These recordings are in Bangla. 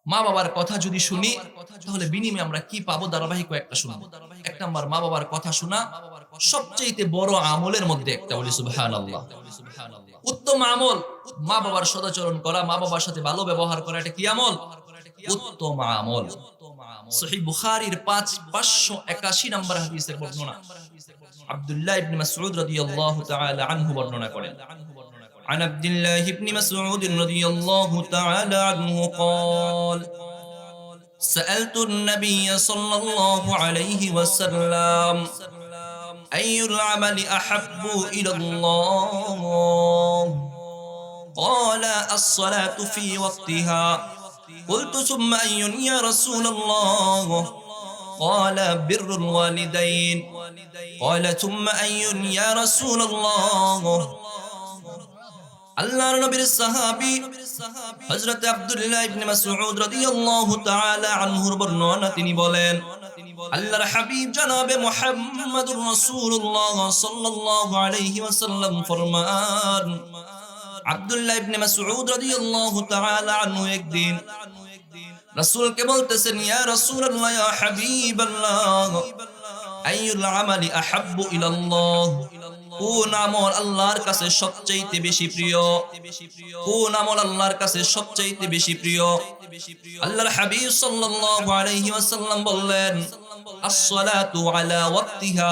মা বাবার কথা যদি শুনি তাহলে বিনিময়ে আমরা কি পাবো ধারাবাহিক কয়েকটা শুনবো। এক নাম্বার মা বাবার কথা শোনা সবচেয়ে বড় আমলের মধ্যে একটা, বলি সুবহানাল্লাহ। উত্তম আমল মা বাবার সদাচরণ করা, মা বাবার সাথে ভালো ব্যবহার করা, এটা কি আমল? উত্তম আমল। সহিহ বুখারীর ৫৮১ নম্বর হাদিসের বর্ণনা আব্দুল্লাহ ইবনে মাসউদ রাদিয়াল্লাহু তাআলা আনহু বর্ণনা করেন। عن عبد الله بن مسعود رضي الله تعالى عنه قال سألت النبي صلى الله عليه وسلم أي العمل أحب إلى الله قال الصلاة في وقتها قلت ثم أي يا رسول الله قال بر الوالدين قال ثم أي يا رسول الله আল্লাহর নবীর সাহাবী হযরত আব্দুল্লাহ ইবনে মাসউদ রাদিয়াল্লাহু তাআলা আনহুর বর্ণনা, তিনি বলেন আল্লাহর হাবিব জনাবে মুহাম্মদুর রাসূলুল্লাহ সাল্লাল্লাহু আলাইহি ওয়াসাল্লাম ফরমান, আব্দুল্লাহ ইবনে মাসউদ রাদিয়াল্লাহু তাআলা আনহু একদিন রাসূলকে বলতেছেন, ইয়া রাসূলুল্লাহ, ইয়া হাবিবাল্লাহ, আইয়ুল আমালি আহাব্বু ইলাল্লাহ, কোন আমল আল্লাহর কাছে সবচেয়ে বেশি প্রিয়? কোন আমল আল্লাহর কাছে সবচেয়ে বেশি প্রিয়? আল্লাহর হাবিব সাল্লাল্লাহু আলাইহি ওয়াসাল্লাম বললেন, আস-সালাতু আলা ওয়াক্তিহা,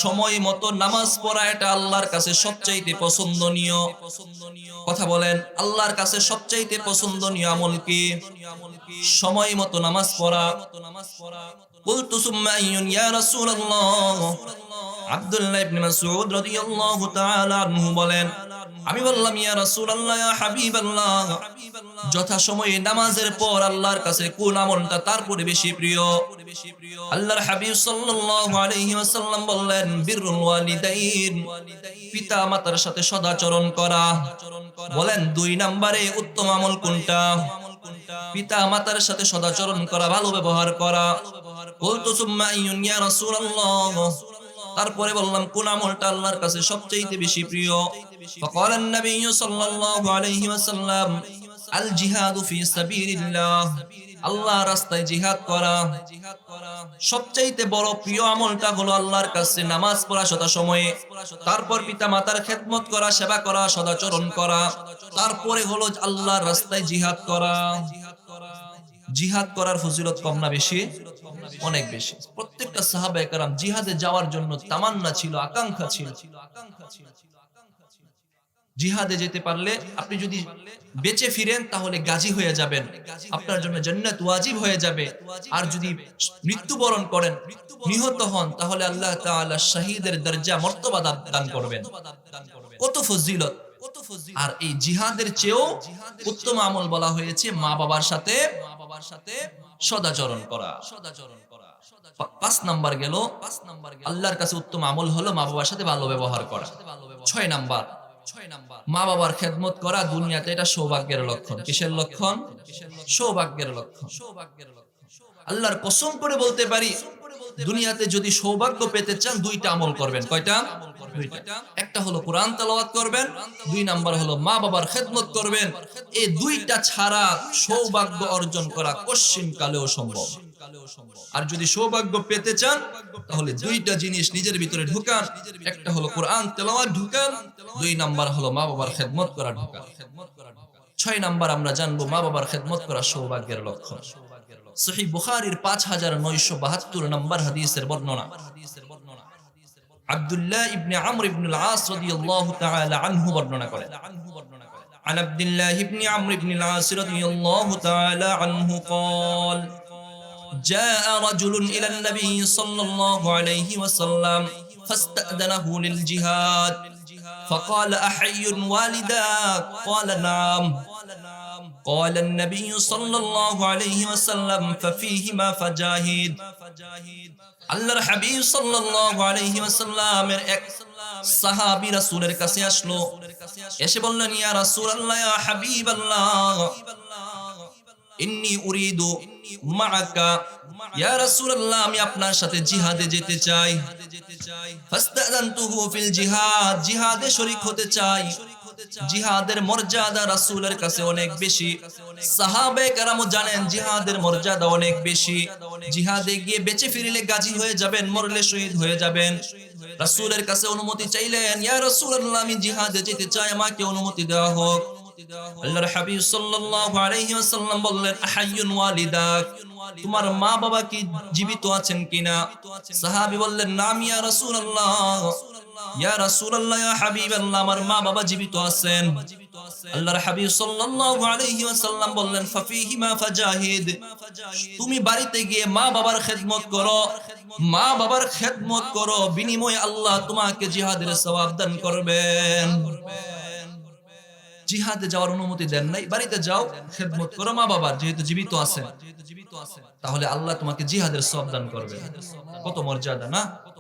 সময় মতো নামাজ পড়া এটা আল্লাহর কাছে সবচেয়ে পছন্দনীয়। কথা বলেন, আল্লাহর কাছে সবচেয়ে পছন্দনীয় আমল কি? সময় মতো নামাজ পড়া। কুলতু সুম্মা আইয়ুন ইয়া রাসূলুল্লাহ, আব্দুল্লাহ ইবনে মাসউদ রাদিয়াল্লাহু তাআলা আনহু বলেন, আমি বললাম, ইয়া রাসূলুল্লাহ, ইয়া হাবিবাল্লাহ, যথা সময়ে নামাজের পর আল্লাহর কাছে কোন আমলটা তারপরে বেশি প্রিয়? আল্লাহর হাবিব সাল্লাল্লাহু আলাইহি ওয়াসাল্লাম বললেন, বিররুল ওয়ালিদাইন, পিতা মাতার সাথে সদাচরণ করা। বলেন ২ নম্বরে উত্তম আমল কোনটা? পিতা মাতার সাথে সদাচরণ করা, ভালো ব্যবহার করা। কুলতু সুম্মা আইয়ুন ইয়া রাসূলুল্লাহ, তারপরে বললাম কোন আমলটা আল্লাহর কাছে সবচেয়ে বেশি প্রিয়? ফাকাল an-নবী সাল্লাল্লাহু আলাইহি ওয়াসাল্লাম, আল জিহাদু ফি সাবিলিল্লাহ, আল্লাহর রাস্তায় জিহাদ করা। সবচেয়ে বড় প্রিয় আমলটা হলো আল্লাহর কাছে নামাজ পড়া সদা সময়ে, তারপর পিতা মাতার খেদমত করা, সেবা করা, সদাচরণ করা, তারপরে হলো আল্লাহর রাস্তায় জিহাদ করা। জিহাদ করার ফজিলত কম না বেশি? অনেক বেশি। প্রত্যেকটা সাহাবায়ে কেরাম জিহাদে যাওয়ার জন্য তামান্না ছিল, আকাঙ্ক্ষা ছিল। জিহাদে যেতে পারলে আপনি যদি বেঁচে ফিরেন তাহলে গাজী হয়ে যাবেন, আপনার জন্য জান্নাত ওয়াজিব হয়ে যাবে। আর যদি মৃত্যুবরণ করেন, নিহত হন, তাহলে আল্লাহ তাআলা শহীদের দরজা মর্তবা দান করবেন। কত ফজিলত! আর এই জিহাদের চেয়েও উত্তম আমল বলা হয়েছে মা বাবার সাথে সদাচরণ করা। ৫ নাম্বার গেল, আল্লাহর কাছে উত্তম আমল হলো মা বাবার সাথে ভালো ব্যবহার করা। ৬ নাম্বার, মা বাবার খেদমত করা দুনিয়াতে এটা সৌভাগ্যের লক্ষণ। কিসের লক্ষণ? সৌভাগ্যের লক্ষণ। আল্লাহর কসম করে বলতে পারি, দুনিয়াতে যদি সৌভাগ্য পেতে চান ২টা আমল করবেন। কয়টা? ২টা। একটা হলো কোরআন তেলাওয়াত করবেন, ২ নাম্বার হলো মা বাবার খেদমত করবেন। এই ২টা ছাড়া সৌভাগ্য অর্জন করা কশ্চিন কালেও সম্ভব। আর যদি সৌভাগ্য পেতে চান তাহলে ২টা জিনিস নিজের ভিতরে ঢুকান। একটা হলো কোরআন তেলাওয়াত ঢুকান, ২ নাম্বার হলো মা বাবার খেদমত করা ঢুকান। ৬ নাম্বার আমরা জানবো মা বাবার খেদমত করা সৌভাগ্যের লক্ষণ। সহিহ বুখারীর ৫৯৭২ নম্বর হাদিসের বর্ণনা আব্দুল্লাহ ইবনে আমর ইবনে আল-আস রাদিয়াল্লাহু তাআলা আনহু বর্ণনা করেন। عن عبد الله بن عمرو بن العاص رضي الله تعالى عنه قال جاء رجل إلى النبي صلى الله عليه وسلم فاستأذنه للجهاد فقال أحي والداك قال نعم قال النبي صلى الله عليه وسلم ففيهما فجاهد আল্লাহর হাবিব সাল্লাল্লাহু আলাইহি ওয়াসাল্লামের এক সাহাবী রাসূলের কাছে আসলো, এসে বললেন, ইয়া রাসূলুল্লাহ, ইয়া হাবিবাল্লাহ, ইন্নী উরিদু মাআকা, ইয়া রাসূলুল্লাহ, আমি আপনার সাথে জিহাদে যেতে চাই। ফাস্তাযানতুহু ফিল জিহাদ, জিহাদে শরীক হতে চাই। জিহাদের মর্যাদা রাসূলের কাছে অনেক বেশি। সাহাবে কেরামও জানেন জিহাদের মর্যাদা অনেক বেশি। জিহাদে গিয়ে বেঁচে ফিরলে গাজী হয়ে যাবেন, মরলে শহীদ হয়ে যাবেন। রাসূলের কাছে অনুমতি চাইলেন, ইয়া রাসূলুল্লাহ আমি জিহাদে যেতে চাই, আমাকে অনুমতি দেওয়া হোক। আল্লাহর হাবিব সাল্লাল্লাহু আলাইহি ওয়াসাল্লাম বললেন, আহাইয়ুন ওয়ালিদাক, তোমার মা বাবা কি জীবিত আছেন কিনা? সাহাবী বললেন, নাম ইয়া রাসূলুল্লাহ, ইয়া রাসূলুল্লাহ, ইয়া হাবিবাল্লাহ, আমার মা বাবা জীবিত আছেন। আল্লাহর হাবিব সাল্লাল্লাহু আলাইহি ওয়াসাল্লাম বললেন, ফাফিহিমা ফাজাহিদ, তুমি বাড়িতে গিয়ে মা বাবার খেদমত করো, মা বাবার খেদমত করো, বিনিময়ে আল্লাহ তোমাকে জিহাদের সওয়াব দান করবেন। জিহাদে যাওয়ার অনুমতি দেন নাই, বাড়িতে যাও, খেদমত করো মা বাবার, যেহেতু জীবিত আছেন, তাহলে আল্লাহ তোমাকে জিহাদের সওয়াব দান করবে। কত মর্যাদা না?